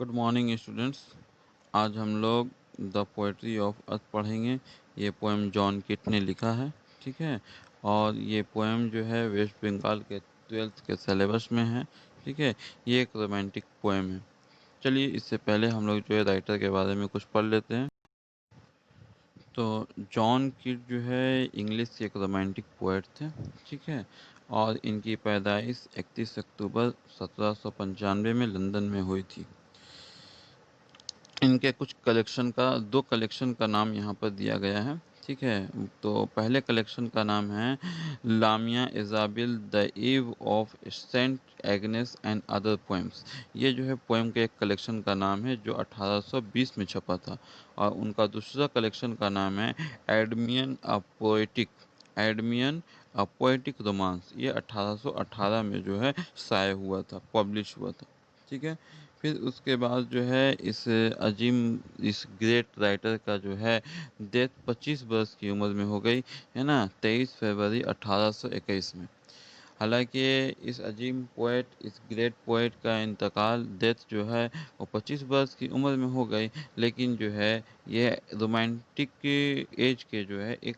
Good morning students. आज हम लोग द पोएट्री ऑफ अर्थ पढ़ेंगे। ये पोएम जॉन किट ने लिखा है, ठीक है। और ये पोएम जो है वेस्ट बंगाल के 12th के सिलेबस में है, ठीक है। ये एक रोमांटिक पोएम है। चलिए इससे पहले हम लोग जो है राइटर के बारे में कुछ पढ़ लेते हैं। तो जॉन किट जो है इंग्लिश के एक रोमांटिक पोएट थे, ठीक है। और इनकी पैदाइश 31 अक्टूबर 1795 में लंदन में हुई थी। इनके कुछ दो कलेक्शन का नाम यहाँ पर दिया गया है, ठीक है। तो पहले कलेक्शन का नाम है Lamia Isabella the Eve of Saint Agnes and other poems. ये जो है पोएम के एक कलेक्शन का नाम है जो 1820 में छपा था। और उनका दूसरा कलेक्शन का नाम है एडमियन अ पोएटिक रोमांस। ये 1818 में जो है शाये हुआ था, पब्लिश हुआ था, ठीक है। फिर उसके बाद जो है इस ग्रेट राइटर का जो है डेथ 25 वर्ष की उम्र में हो गई, है ना, 23 फरवरी 1821 में। हालांकि इस ग्रेट पोएट का इंतकाल डेथ जो है वो 25 वर्ष की उम्र में हो गई, लेकिन जो है ये रोमांटिक एज के जो है एक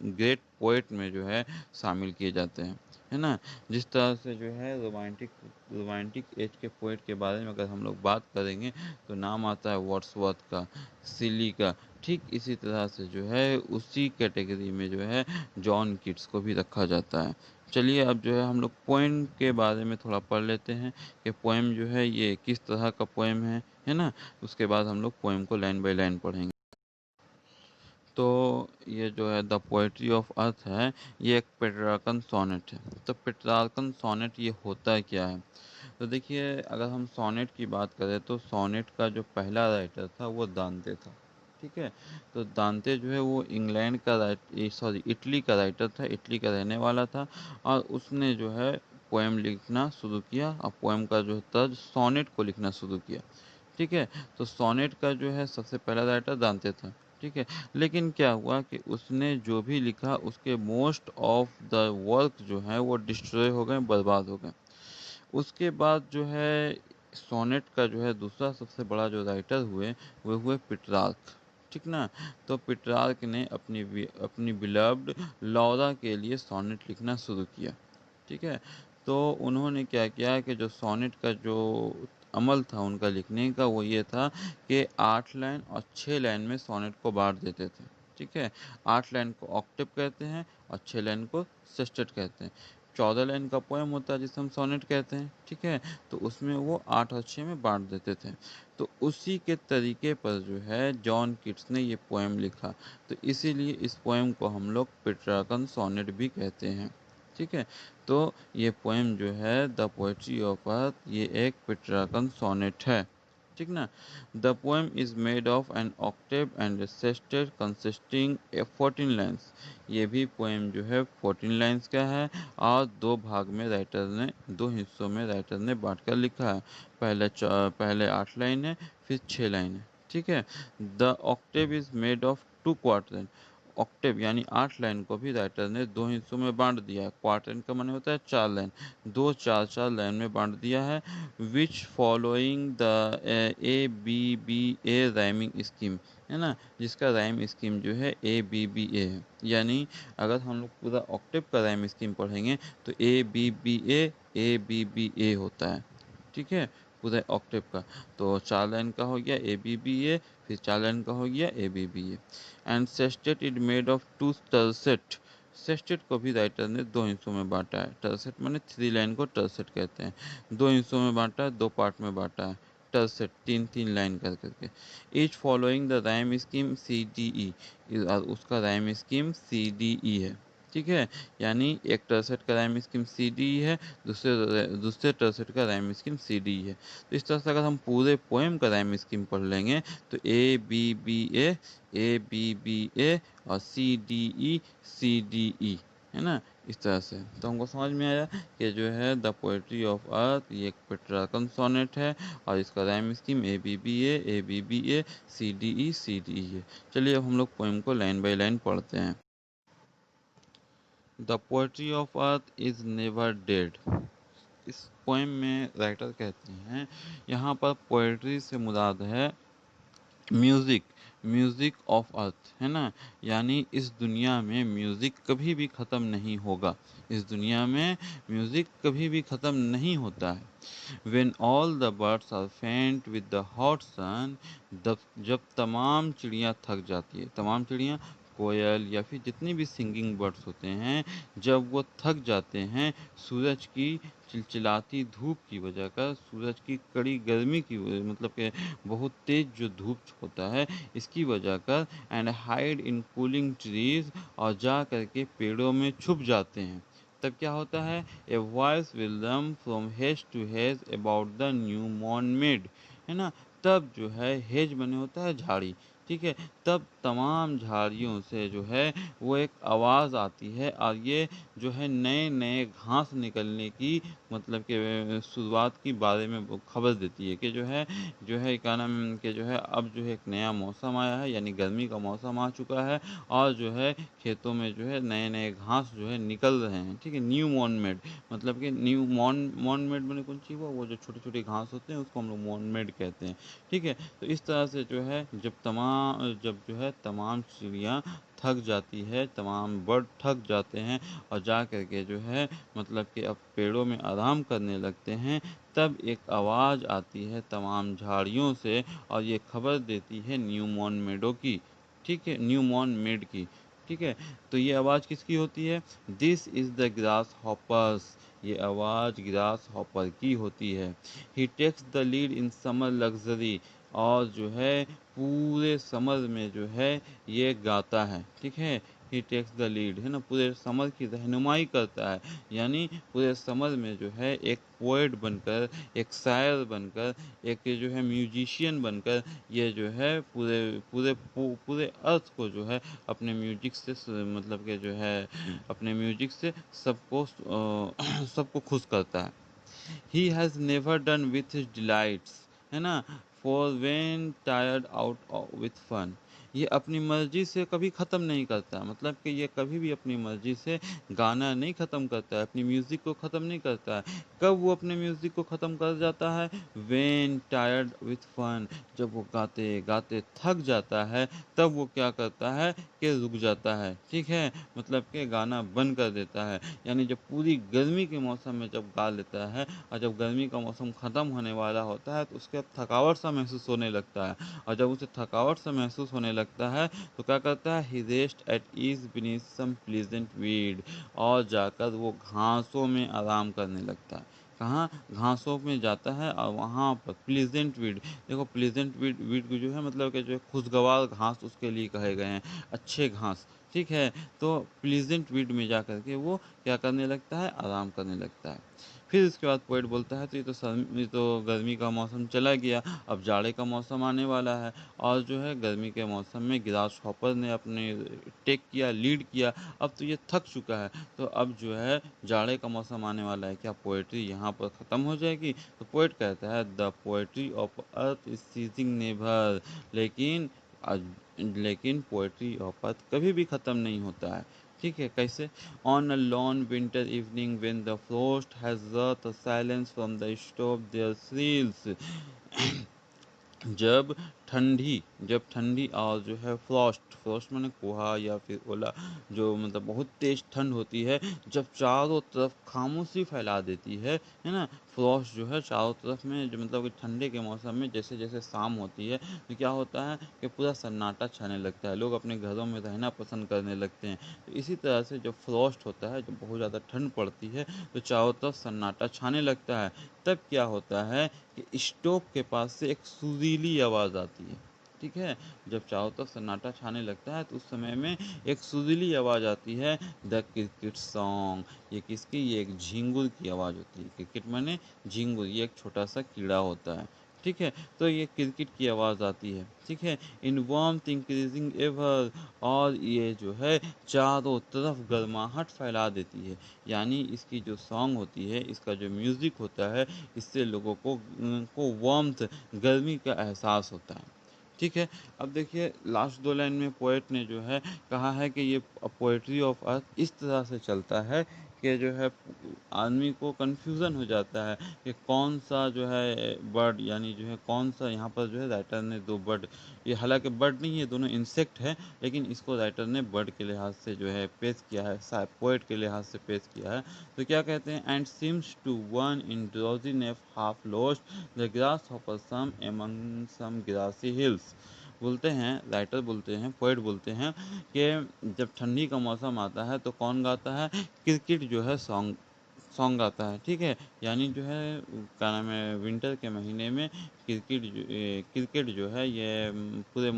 ग्रेट पोएट में जो है शामिल किए जाते हैं, है ना। जिस तरह से जो है रोमांटिक एज के पोएट के बारे में अगर हम लोग बात करेंगे तो नाम आता है वर्ड्सवर्थ का, सिली का। ठीक इसी तरह से जो है उसी कैटेगरी में जो है जॉन किट्स को भी रखा जाता है। चलिए अब जो है हम लोग पोएम के बारे में थोड़ा पढ़ लेते हैं कि पोएम जो है ये किस तरह का पोएम है ना। उसके बाद हम लोग पोएम को लाइन बाय लाइन पढ़ेंगे। तो ये जो है द पोएट्री ऑफ अर्थ है, ये एक पेट्रार्कन सोनेट है। तो पेट्रार्कन सोनेट ये होता क्या है? तो देखिए, अगर हम सोनेट की बात करें तो सोनेट का जो पहला राइटर था वो दांते था, ठीक है। तो दांते जो है वो इटली का राइटर था, इटली का रहने वाला था। और उसने जो है पोएम लिखना शुरू किया और पोएम का जो तर्ज सोनेट को लिखना शुरू किया, ठीक है। तो सोनेट का जो है सबसे पहला राइटर दांते था, ठीक है। लेकिन क्या हुआ कि उसने जो भी लिखा उसके मोस्ट ऑफ द वर्क जो है वो डिस्ट्रॉय हो गए, बर्बाद हो गए। उसके बाद जो है सोनेट का जो है दूसरा सबसे बड़ा जो राइटर वो हुए पिट्रार्क, ठीक ना। तो पिट्रार्क ने अपनी बिलव्ड लौरा के लिए सोनेट लिखना शुरू किया, ठीक है। तो उन्होंने क्या किया कि जो सोनेट का जो अमल था उनका लिखने का वो ये था कि 8 लाइन और 6 लाइन में सोनेट को बांट देते थे, ठीक है। 8 लाइन को ऑक्टेव कहते हैं और 6 लाइन को सेस्टेट कहते हैं। 14 लाइन का पोएम होता है जिसे हम सोनेट कहते हैं, ठीक है। तो उसमें वो 8 और 6 में बांट देते थे। तो उसी के तरीके पर जो है जॉन किट्स ने ये पोएम लिखा। तो इसीलिए इस पोएम को हम लोग पेट्रार्कन सोनेट भी कहते हैं, ठीक है। तो ये पोएम जो है द पोएट्री ऑफ अर्थ ये एक पेट्रार्कन सोनेट है, ठीक ना। The poem is made of an octave and sestet consisting 14 lines. ये भी पोएम जो है 14 लाइन्स का है और दो हिस्सों में राइटर ने बांट कर लिखा है। पहले 8 लाइन है, फिर 6 लाइन है, ठीक है। The Octave is made of 2 quarter. Octave यानी 8 लाइन को भी राइटर ने दो हिस्सों में बांट दिया है। क्वार्टर का माने होता है 4 लाइन, दो चार चार लाइन में बांट दिया है। Which following the ABBA rhyming scheme, है ना, जिसका राइम स्कीम जो है ABBA है। यानी अगर हम लोग पूरा ऑक्टेव का राइम स्कीम पढ़ेंगे तो ABBA होता है, ठीक है, पूरे ऑक्टेव का। तो 4 लाइन का हो गया ABBA, फिर 4 लाइन का हो गया ABBA। And sestet is made of 2 tercet. Sestet को भी राइटर ने दो हिस्सों में बांटा है। टर्सेट माने 3 लाइन को टर्सेट कहते हैं। दो हिस्सों में बांटा है, दो पार्ट में बांटा है। टर्सेट 3-3 लाइन कर करके। Each following the rhyme scheme CDE, और उसका राइम स्कीम CDE है, ठीक है। यानी एक टर्सेट का राइम स्कीम CDE है, दूसरे टर्सेट का राइम स्कीम CDE है। तो इस तरह से अगर हम पूरे पोएम का राइम स्कीम पढ़ लेंगे तो ABBA और CDE है ना, इस तरह से। तो हमको समझ में आया कि जो है द पोएट्री ऑफ अर्थ ये एक पेट्रार्कन सोनेट है और इसका राइम स्कीम ABBA CDE है। चलिए अब हम लोग पोएम को लाइन बाय लाइन पढ़ते हैं। The poetry of earth is never dead. इस पोएम में राइटर कहते हैं, यहाँ पर पोएट्री से मुराद है म्यूज़िक, म्यूज़िक ऑफ अर्थ, है ना? यानी इस दुनिया में म्यूज़िक कभी भी ख़त्म नहीं होगा। इस दुनिया में म्यूज़िक कभी भी ख़त्म नहीं होता है। When all the birds are faint with the hot sun, जब तमाम चिड़ियाँ थक जाती है, तमाम चिड़ियाँ, कोयल या फिर जितनी भी सिंगिंग बर्ड्स होते हैं, जब वो थक जाते हैं सूरज की चिलचिलाती धूप की वजह कर, सूरज की कड़ी गर्मी की मतलब कि बहुत तेज जो धूप होता है इसकी वजह कर, and hide in cooling trees, और जा करके पेड़ों में छुप जाते हैं, तब क्या होता है? A voice will run from hedge to hedge about the new मॉर्न मेड, है ना? तब जो है हेज बने होता है झाड़ी, ठीक है? तब तमाम झाड़ियों से जो है वो एक आवाज़ आती है, और ये जो है नए नए घास निकलने की मतलब कि शुरुआत की बारे में वो खबर देती है कि जो है क्या नाम कि जो है अब जो है एक नया मौसम आया है, यानी गर्मी का मौसम आ चुका है, और जो है खेतों में जो है नए-नए घास जो है निकल रहे हैं, ठीक है? न्यू मॉर्न मेड, मतलब कि न्यू मॉर्न मॉर्न मेड माने कौन-सी वो जो छोटी-छोटी घास होते हैं उसको हम लोग मॉर्न मेड कहते हैं, ठीक है? तो इस तरह से जो है जब जो है तमाम चिड़िया थक जाती है, तमाम बर्ड थक जाते हैं और जा कर के जो है मतलब कि अब पेड़ों में आराम करने लगते हैं, तब एक आवाज़ आती है तमाम झाड़ियों से, और ये खबर देती है न्यू मॉर्न मेडो की, ठीक है? न्यू मॉर्न मेड की, ठीक है? तो ये आवाज़ किसकी होती है? This is the grasshoppers, ये आवाज़ ग्रास हॉपर की होती है। He takes the lead in summer luxury, और जो है पूरे समर में जो है ये गाता है, ठीक है? ही टेक्स द लीड, है ना? पूरे समर की रहनुमाई करता है, यानी पूरे समर में जो है एक पोएट बनकर, एक शायर बनकर, एक जो है म्यूजिशियन बनकर, ये जो है पूरे अर्थ को जो है अपने म्यूजिक से मतलब कि जो है अपने म्यूजिक से सबको सबको खुश करता है। He has never done with his delights, है ना? For when tired out with fun, ये अपनी मर्जी से कभी ख़त्म नहीं करता, मतलब कि ये कभी भी अपनी मर्जी से गाना नहीं ख़त्म करता है, अपनी म्यूज़िक को ख़त्म नहीं करता है। कब वो अपने म्यूज़िक को ख़त्म कर जाता है? When tired with fun, जब वो गाते गाते थक जाता है, तब वो क्या करता है कि रुक जाता है, ठीक है? मतलब कि गाना बंद कर देता है। यानी जब पूरी गर्मी के मौसम में जब गा लेता है, और जब गर्मी का मौसम ख़त्म होने वाला होता है तो उसके अब थकावट सा महसूस होने लगता है, और जब उसे थकावट सा महसूस होने लगता है तो क्या करता है? He rest at ease beneath some pleasant weed, और जाकर वो घासों में आराम करने लगता है। कहाँ? घासों में जाता है और वहाँ पर प्लीजेंट वीड, देखो प्लीजेंट वीड वीड को जो है मतलब कि जो है खुशगवार घास उसके लिए कहे गए हैं, अच्छे घास, ठीक है? तो प्लीजेंट वीड में जा कर के वो क्या करने लगता है? आराम करने लगता है। फिर उसके बाद पोएट बोलता है तो ये तो गर्मी का मौसम चला गया, अब जाड़े का मौसम आने वाला है, और जो है गर्मी के मौसम में ग्रास हॉपर ने अपने टेक किया, लीड किया, अब तो ये थक चुका है, तो अब जो है जाड़े का मौसम आने वाला है, क्या पोएट्री यहाँ पर ख़त्म हो जाएगी? तो पोएट कहता है the poetry of earth is ceasing never, लेकिन लेकिन पोएट्री ऑफ अर्थ कभी भी ख़त्म नहीं होता है, ठीक है? कैसे? On a lone winter evening when the frost has wrought a silence from the stove their thrills, जब जब ठंडी और जो है फ्रॉस्ट फ्रॉस्ट माने कोहा या फिर ओला, जो मतलब बहुत तेज ठंड होती है, जब चारों तरफ खामोशी फैला देती है ना? फ्रॉस्ट जो है चारों तरफ में जो मतलब कि ठंडे के मौसम में जैसे जैसे शाम होती है तो क्या होता है कि पूरा सन्नाटा छाने लगता है, लोग अपने घरों में रहना पसंद करने लगते हैं। तो इसी तरह से जब फ्रॉस्ट होता है, जब बहुत ज़्यादा ठंड पड़ती है तो चारों तरफ सन्नाटा छाने लगता है, तब क्या होता है कि स्टोव के पास से एक सुरीली आवाज़ आती है, ठीक है? जब चारों तरफ सन्नाटा छाने लगता है तो उस समय में एक सुरीली आवाज़ आती है, द क्रिकेट सॉन्ग। ये किसकी? ये एक झिंगुर की आवाज़ होती है। क्रिकेट माने झिंगुर, ये एक छोटा-सा कीड़ा होता है, ठीक है? तो ये क्रिकेट की आवाज़ आती है, ठीक है? इन वार्मथ इंक्रीजिंग एवर, और ये जो है चारों तरफ गर्माहट फैला देती है। यानी इसकी जो सॉन्ग होती है, इसका जो म्यूज़िक होता है, इससे लोगों को वार्मथ, गर्मी का एहसास होता है, ठीक है? अब देखिए लास्ट 2 लाइन में पोएट ने जो है कहा है कि ये पोएट्री ऑफ अर्थ इस तरह से चलता है कि जो है आदमी को कन्फ्यूज़न हो जाता है कि कौन सा जो है बर्ड, यानी जो है कौन सा, यहाँ पर जो है राइटर ने 2 बर्ड, ये हालाँकि बर्ड नहीं है, दोनों इंसेक्ट है, लेकिन इसको राइटर ने बर्ड के लिहाज से जो है पेश किया है, शायद पोएट के लिहाज से पेश किया है। तो क्या कहते हैं, and seems to one in drowsiness half lost the grasshopper some among some grassy hills. बोलते हैं, राइटर बोलते हैं, पोएट बोलते हैं कि जब ठंडी का मौसम आता है तो कौन गाता है, क्रिकेट जो है सॉन्ग सॉन्ग गाता है, ठीक है। यानी जो है क्या नाम है, विंटर के महीने में क्रिकेट जो है ये पूरे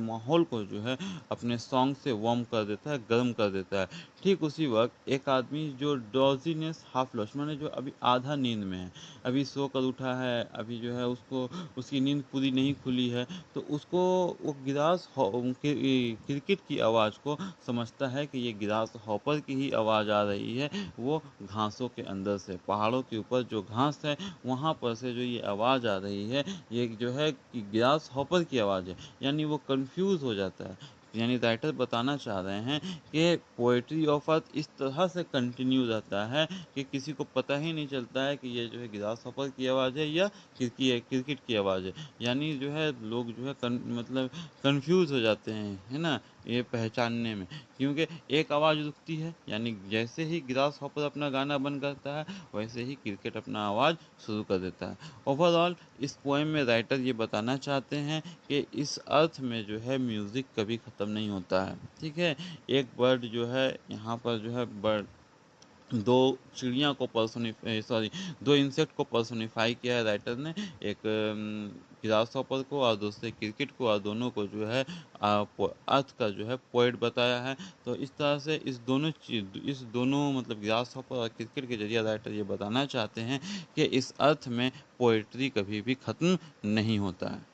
माहौल को जो है अपने सॉन्ग से वार्म कर देता है, गर्म कर देता है। ठीक उसी वक्त एक आदमी जो ड्रॉजीनेस हाफ लॉस्ट, माने जो अभी आधा नींद में है, अभी सो कर उठा है, अभी जो है उसको उसकी नींद पूरी नहीं खुली है, तो उसको वो क्रिकेट की आवाज़ को समझता है कि ये ग्रास हॉपर की ही आवाज़ आ रही है, वो घासों के अंदर से, पहाड़ों के ऊपर जो घास है वहाँ पर से जो ये आवाज़ आ रही है, ये जो है कि ग्रास हॉपर की आवाज़ है। यानी वो कंफ्यूज हो जाता है। यानी राइटर बताना चाह रहे हैं कि पोएट्री ऑफ अर्थ इस तरह से कंटिन्यू रहता है कि किसी को पता ही नहीं चलता है कि ये जो है ग्रास हॉपर की आवाज़ है या क्रिकेट की आवाज़ है। यानी जो है लोग जो है मतलब कंफ्यूज हो जाते हैं, है ना, ये पहचानने में। क्योंकि एक आवाज़ रुकती है, यानी जैसे ही ग्रास हॉपर अपना गाना बंद करता है, वैसे ही क्रिकेट अपना आवाज़ शुरू कर देता है। ओवरऑल इस पोएम में राइटर ये बताना चाहते हैं कि इस अर्थ में जो है म्यूज़िक कभी ख़त्म नहीं होता है, ठीक है। एक बर्ड जो है यहाँ पर जो है बर्ड, दो चिड़िया को सॉरी, दो इंसेक्ट को पर्सोनिफाई किया है राइटर ने, एक ग्रासहॉपर को और दूसरे क्रिकेट को, और दोनों को जो है अर्थ का जो है पोएट बताया है। तो इस तरह से इस दोनों मतलब ग्रासहॉपर और क्रिकेट के जरिए राइटर ये बताना चाहते हैं कि इस अर्थ में पोएट्री कभी भी ख़त्म नहीं होता है।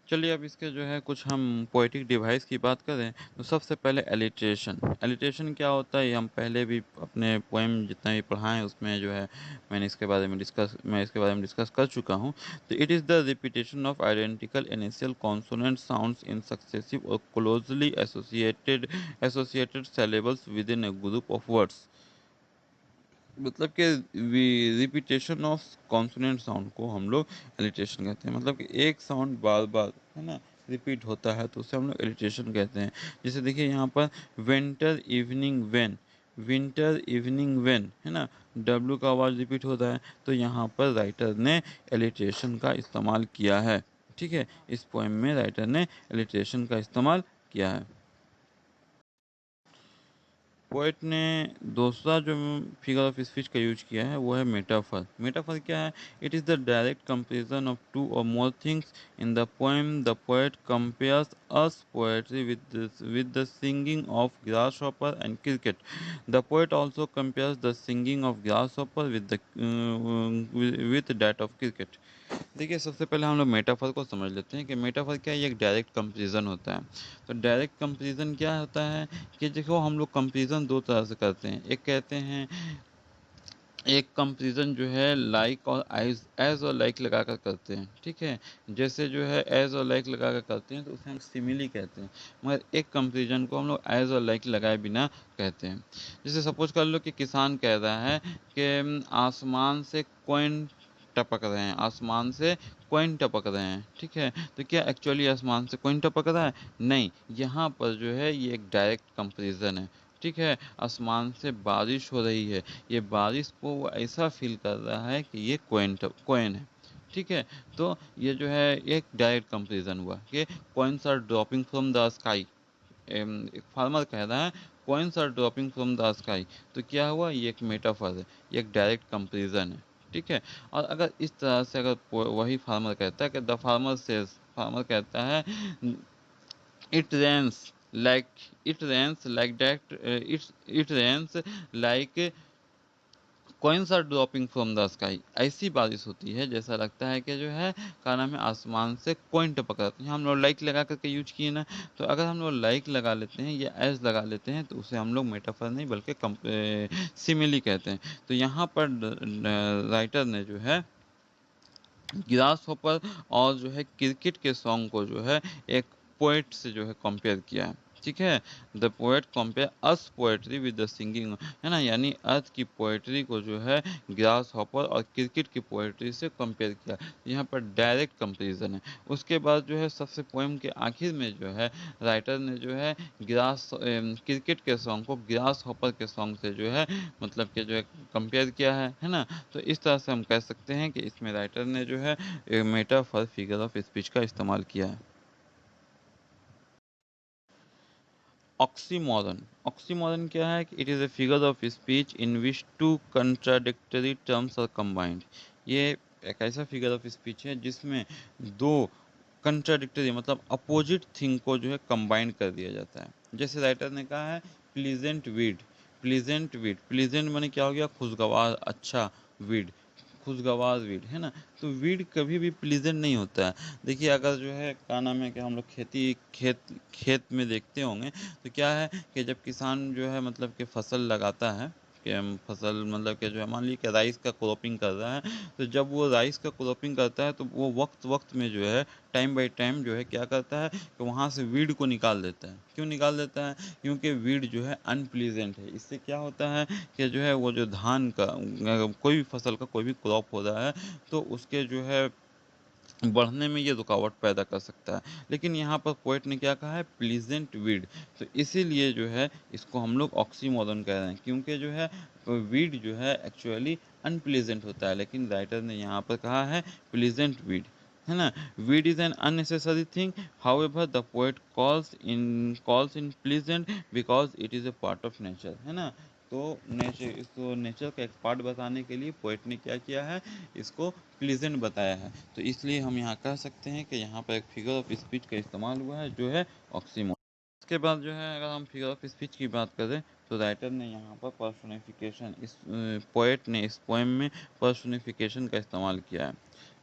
चलिए अब इसके जो है कुछ हम पोएटिक डिवाइस की बात करें, तो सबसे पहले एलिट्रेशन। एलिट्रेशन क्या होता है, ये हम पहले भी अपने पोएम जितना भी पढ़ा है उसमें जो है मैं इसके बारे में डिस्कस कर चुका हूँ। तो it is the repetition of identical initial consonant sounds in successive और closely associated syllables within a group of words. मतलब कि रिपीटेशन ऑफ कॉन्सोनेंट साउंड को हम लोग एलिट्रेशन कहते हैं। मतलब कि एक साउंड बार बार, है ना, रिपीट होता है तो उसे हम लोग एलिट्रेशन कहते हैं। जैसे देखिए यहाँ पर विंटर इवनिंग वेन, है ना, डब्लू का आवाज़ रिपीट होता है, तो यहाँ पर राइटर ने एलिट्रेशन का इस्तेमाल किया है, ठीक है। इस पोएम में राइटर ने एलिट्रेशन का इस्तेमाल किया है। पोएट ने दूसरा जो फिगर ऑफ स्पीच का यूज किया है वो है मेटाफर। मेटाफर क्या है, it is the direct comparison of two और more things in the poem. The poet compares us poetry with the singing of grasshopper and cricket. The poet also compares the singing of grasshopper with that of cricket. देखिए सबसे पहले हम लोग metaphor को समझ लेते हैं कि मेटाफर क्या है, ये एक डायरेक्ट कंपेरिजन होता है। तो डायरेक्ट कंपेरिजन क्या होता है कि देखो हम लोग कंपेरिजन दो तरह से करते हैं। एक कहते हैं, एक कंपेरिजन जो है लाइक और एज और लाइक लगा कर करते हैं, ठीक है। जैसे जो है एज और लाइक लगा कर करते हैं तो उसे हम सिमिली कहते हैं। मगर एक कंपेरिजन को हम लोग एज और लाइक लगाए बिना कहते हैं। जैसे सपोज कर लो कि किसान कह रहा है कि आसमान से कॉइन टपक रहे हैं, आसमान से कॉइन टपक रहे हैं, ठीक है। तो क्या एक्चुअली आसमान से कॉइन टपक रहा है? नहीं, यहाँ पर जो है ये एक डायरेक्ट कंपेरिजन है, ठीक है। आसमान से बारिश हो रही है, ये बारिश को वो ऐसा फील कर रहा है कि ये कॉइन है, ठीक है। तो ये जो है एक डायरेक्ट कंपेरिजन हुआ कि coins are dropping from the sky. एक फार्मर कह रहा है coins are dropping from the sky. तो क्या हुआ, ये एक मेटाफर है, ये एक डायरेक्ट कंपेरिजन है, ठीक है। और अगर इस तरह से अगर वही फार्मर कहता है कि द फार्मर सेज, फार्मर कहता है it rains like that, it rains like coins are dropping from the sky। ऐसी बारिश होती है जैसा लगता है कि जो है क्या नाम है, आसमान से कॉइन टपक रहा है। हम लोग लाइक लगा करके यूज किए ना, तो अगर हम लोग लाइक लगा लेते हैं या एज लगा लेते हैं तो उसे हम लोग मेटाफर नहीं बल्कि सिमिली कहते हैं। तो यहाँ पर राइटर ने जो है ग्रास हॉपर और जो है क्रिकेट के सॉन्ग को जो है एक पोएट से जो है कंपेयर किया है, ठीक है। The poet compare us poetry with the singing, है ना, यानी अर्थ की पोएट्री को जो है ग्रास हॉपर और क्रिकेट की पोएट्री से कंपेयर किया। यहाँ पर डायरेक्ट कंपेरिजन है। उसके बाद जो है सबसे पोएम के आखिर में जो है राइटर ने जो है क्रिकेट के सॉन्ग को ग्रास हॉपर के सॉन्ग से जो है मतलब कि जो है कंपेयर किया है ना। तो इस तरह से हम कह सकते हैं कि इसमें राइटर ने जो है मेटाफर फिगर ऑफ स्पीच का इस्तेमाल किया है। ऑक्सीमोरन, ऑक्सीमोरन क्या है कि it is a figure of speech in which two contradictory terms are combined. ये एक ऐसा फिगर ऑफ स्पीच है जिसमें दो कंट्राडिक्टरी मतलब अपोजिट थिंग को जो है कंबाइन कर दिया जाता है। जैसे राइटर ने कहा है pleasant weed, pleasant weed, pleasant माने क्या हो गया, खुशगवार, अच्छा, वीड, खुशगवार वीड, है ना। तो वीड कभी भी प्लीजेंट नहीं होता है। देखिए अगर जो है क्या नाम है कि हम लोग खेत खेत में देखते होंगे तो क्या है कि जब किसान जो है मतलब कि फसल लगाता है कि हम फसल मतलब कि जो है मान लीजिए कि राइस का क्रॉपिंग कर रहा है, तो जब वो राइस का क्रॉपिंग करता है तो वो वक्त वक्त में जो है टाइम बाय टाइम जो है क्या करता है कि वहाँ से वीड को निकाल देता है। क्यों निकाल देता है? क्योंकि वीड जो है अनप्लीजेंट है। इससे क्या होता है कि जो है वो जो धान का कोई भी फसल का कोई भी क्रॉप हो रहा है तो उसके जो है बढ़ने में ये रुकावट पैदा कर सकता है। लेकिन यहाँ पर पोएट ने क्या कहा है, प्लीजेंट वीड। तो इसीलिए जो है इसको हम लोग ऑक्सीमोरन कह रहे हैं, क्योंकि जो है वीड जो है एक्चुअली अनप्लीजेंट होता है, लेकिन राइटर ने यहाँ पर कहा है प्लीजेंट वीड, है ना। Weed is an unnecessary thing, however the poet calls in pleasant because it is a part of nature, है ना। तो नेचर, इसको नेचर का एक पार्ट बताने के लिए पोएट ने क्या किया है, इसको प्लीजेंट बताया है। तो इसलिए हम यहाँ कह सकते हैं कि यहाँ पर एक फिगर ऑफ स्पीच का इस्तेमाल हुआ है जो है ऑक्सीमोरन। इसके बाद जो है अगर हम फिगर ऑफ स्पीच की बात करें तो राइटर ने यहाँ पर पर्सोनिफिकेशन, इस पोएट ने इस पोएम में पर्सोनिफिकेशन का इस्तेमाल किया है।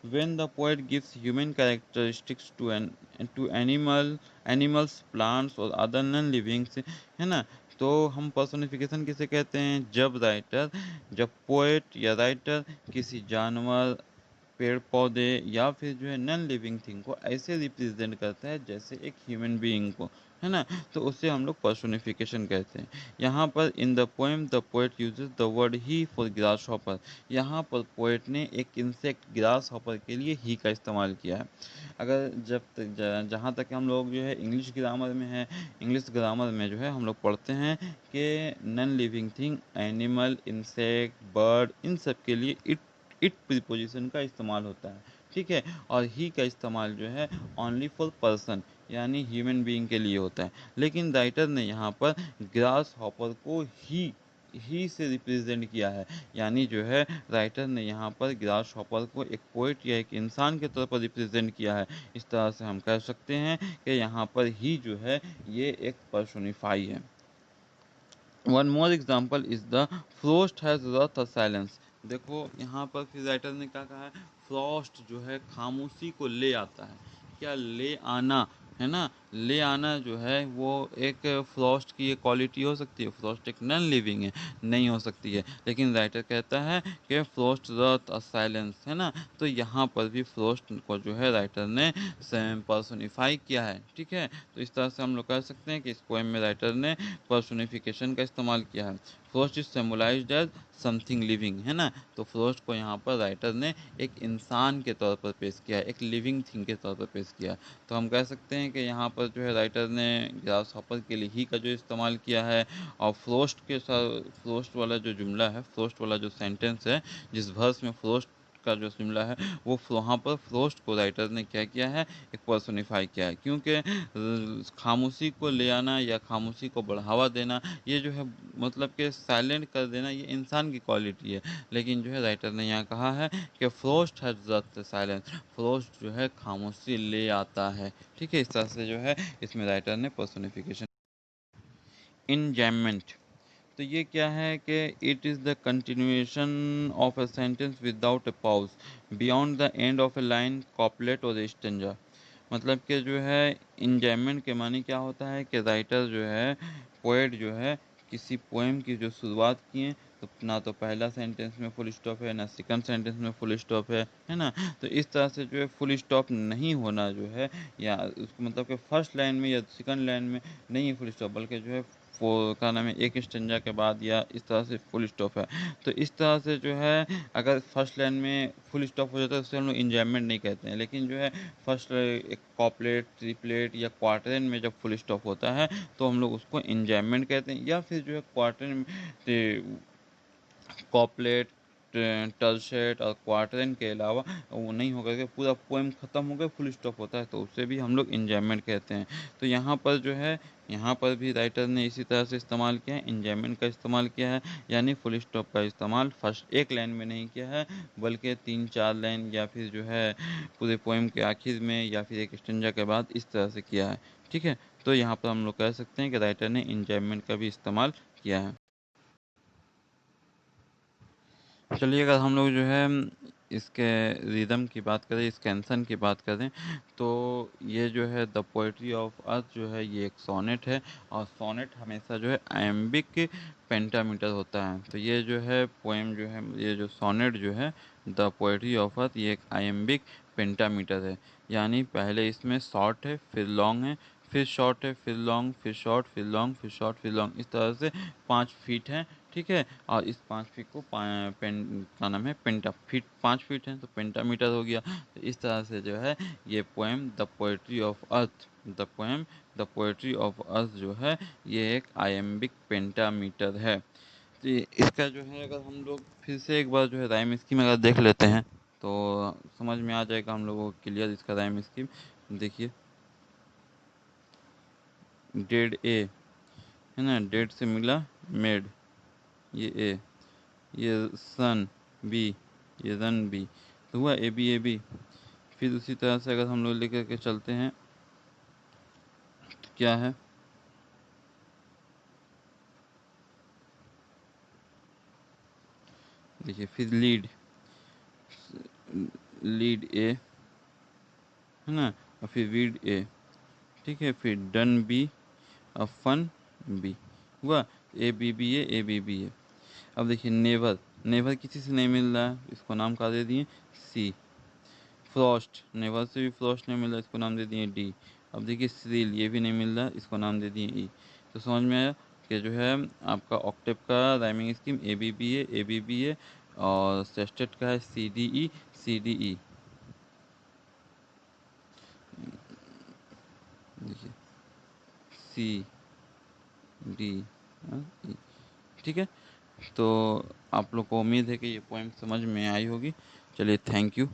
When the poet gives human characteristics to animals, plants और अदर नॉन लिविंग्स, है ना। तो हम पर्सोनिफिकेशन किसे कहते हैं, जब पोएट या राइटर किसी जानवर, पेड़ पौधे या फिर जो है नॉन लिविंग थिंग को ऐसे रिप्रेजेंट करता है जैसे एक ह्यूमन बीइंग को, है ना। तो उसे हम लोग पर्सोनिफिकेशन कहते हैं। यहाँ पर इन the poem the poet uses the word he for grass hopper. यहाँ पर पोएट ने एक इंसेक्ट ग्रास हॉपर के लिए ही का इस्तेमाल किया है। अगर जब तक जहाँ तक हम लोग जो है इंग्लिश ग्रामर में है, इंग्लिश ग्रामर में जो है हम लोग पढ़ते हैं कि non living thing, animal, insect, bird, इन सब के लिए इट प्रीपोजिशन का इस्तेमाल होता है, ठीक है। और ही का इस्तेमाल जो है ओनली फॉर पर्सन यानी ह्यूमन बीइंग के लिए होता है। लेकिन राइटर ने यहाँ पर ग्रास हॉपर को ही से रिप्रेजेंट किया है, यानी जो है राइटर ने यहाँ पर ग्रास हॉपर को एक पोइट या एक इंसान के तौर पर रिप्रेजेंट किया है। इस तरह से हम कह सकते हैं कि यहाँ पर ही जो है ये एक पर्सोनिफाई है। One more example is the frost has Rath a silence. देखो यहाँ पर फिर राइटर ने क्या कहा है, फ्रॉस्ट जो है खामोशी को ले आता है। क्या ले आना, है ना। ले आना जो है वो एक फ्रॉस्ट की एक क्वालिटी हो सकती है, फ्रॉस्ट एक नॉन लिविंग है, नहीं हो सकती है। लेकिन राइटर कहता है कि फ्रॉस्ट रथ अ साइलेंस, है ना। तो यहाँ पर भी फ्रॉस्ट को जो है राइटर ने पर्सोनिफाई किया है, ठीक है। तो इस तरह से हम लोग कह सकते हैं कि इस पोएम में राइटर ने पर्सोनिफिकेशन का इस्तेमाल किया है। Frost is symbolised as something living, है ना। तो फ्रोस्ट को यहाँ पर राइटर ने एक इंसान के तौर पर पेश किया है, एक लिविंग थिंग के तौर पर पेश किया है। तो हम कह सकते हैं कि यहाँ पर जो है राइटर ने ग्रास हॉपर के लिए ही का जो इस्तेमाल किया है, और फ्रोस्ट के साथ फ्रोस्ट वाला जो जुमला है, फ्रोस्ट वाला जो सेंटेंस है, जिस वर्स में फ्रोस्ट का जो जुमला है वो वहाँ पर फ्रोस्ट को राइटर ने क्या किया है, एक पर्सोनिफाई किया है। क्योंकि खामोशी को ले आना या खामोशी को बढ़ावा देना, ये जो है मतलब कि साइलेंट कर देना, ये इंसान की क्वालिटी है। लेकिन जो है राइटर ने यहाँ कहा है कि frost has the silence, frost जो है खामोशी ले आता है, ठीक है। इस तरह से जो है इसमें राइटर ने पर्सोनिफिकेशन। इंजैममेंट, तो ये क्या है कि it is the continuation of a sentence without a pause beyond the end of a line, couplet और स्टेंजा। मतलब कि जो है इंजॉयमेंट के मानी क्या होता है कि राइटर जो है, पोएट जो है किसी पोएम की जो शुरुआत किए तो ना तो पहला सेंटेंस में फुल स्टॉप है, ना सेकंड सेंटेंस में फुल स्टॉप है ना? तो इस तरह से जो है फुल स्टॉप नहीं होना जो है, या उसको मतलब कि फर्स्ट लाइन में या सेकंड लाइन में नहीं है फुल स्टॉप, बल्कि जो है क्या नाम है, एक स्टेंजा के बाद या इस तरह से फुल स्टॉप है। तो इस तरह से जो है अगर फर्स्ट लाइन में फुल स्टॉप हो जाता है, उससे हम लोग इंजॉयमेंट नहीं कहते हैं। लेकिन जो है फर्स्ट एक कॉपलेट, ट्रिपलेट या क्वार्टेन में जब फुल स्टॉप होता है तो हम लोग उसको इंजॉयमेंट कहते हैं। या फिर जो है क्वार्टेन, कॉपलेट, टर्सेट और क्वार्टरन के अलावा वो नहीं होकर के पूरा पोएम ख़त्म हो गया, फुल स्टॉप होता है, तो उसे भी हम लोग इंजॉयमेंट कहते हैं। तो यहाँ पर जो है, यहाँ पर भी राइटर ने इसी तरह से इस्तेमाल किया है, इंजॉयमेंट का इस्तेमाल किया है, यानी फुल स्टॉप का इस्तेमाल फर्स्ट एक लाइन में नहीं किया है, बल्कि 3-4 लाइन या फिर जो है पूरे पोएम के आखिर में या फिर एक स्टेंजा के बाद इस तरह से किया है। ठीक है? तो यहाँ पर हम लोग कह सकते हैं कि राइटर ने इंजॉयमेंट का भी इस्तेमाल किया है। चलिए, अगर हम लोग जो है इसके रिदम की बात करें, इस कैंसन की बात करें, तो ये जो है द पोएट्री ऑफ अर्थ जो है ये एक सोनेट है, और सोनेट हमेशा जो है आयम्बिक पेंटामीटर होता है। तो ये जो है पोएम जो है, ये जो सोनेट जो है द पोएट्री ऑफ अर्थ, ये एक आयम्बिक पेंटामीटर है। यानी पहले इसमें शॉर्ट है, फिर लॉन्ग है, फिर शॉर्ट है, फिर लॉन्ग, फिर शॉर्ट, फिर लॉन्ग, फिर शॉर्ट, फिर लॉन्ग, इस तरह से 5 फीट हैं। ठीक है? और इस 5 फीट को पेन क्या नाम है, पेंटा फीट, 5 फीट है तो पेंटामीटर हो गया। तो इस तरह से जो है ये poem the poetry of earth, the poem the poetry of अर्थ जो है ये एक आयम्बिक पेंटामीटर है। तो इसका जो है अगर हम लोग फिर से एक बार जो है राइम स्कीम अगर देख लेते हैं तो समझ में आ जाएगा हम लोगों को क्लियर इसका राइम स्कीम। देखिए, डेड ए, है ना, डेड से मिला मेड, ये ए, ये सन बी, ये रन बी, तो हुआ ए बी ए बी। फिर उसी तरह से अगर हम लोग लेकर के चलते हैं तो क्या है, देखिए फिर लीड, लीड ए, है ना, और फिर वीड ए। ठीक है, फिर डन बी और फन बी, हुआ A B B A B B A. अब देखिए नेवर, नेवर किसी से नहीं मिल रहा है, इसको नाम क्या दे दिए, सी। फ्रॉस्ट, नेवर से भी फ्रॉस्ट नहीं मिल रहा, इसको नाम दे दिए डी। अब देखिए श्रील, ये भी नहीं मिल रहा, इसको नाम दे दिए ई। तो समझ में आया कि जो है आपका ऑक्टेव का rhyming scheme A B B A, और सेस्टेट का है C D E, C D E. देखिए सी डी ई। ठीक है? तो आप लोग को उम्मीद है कि ये पोएम समझ में आई होगी। चलिए, थैंक यू।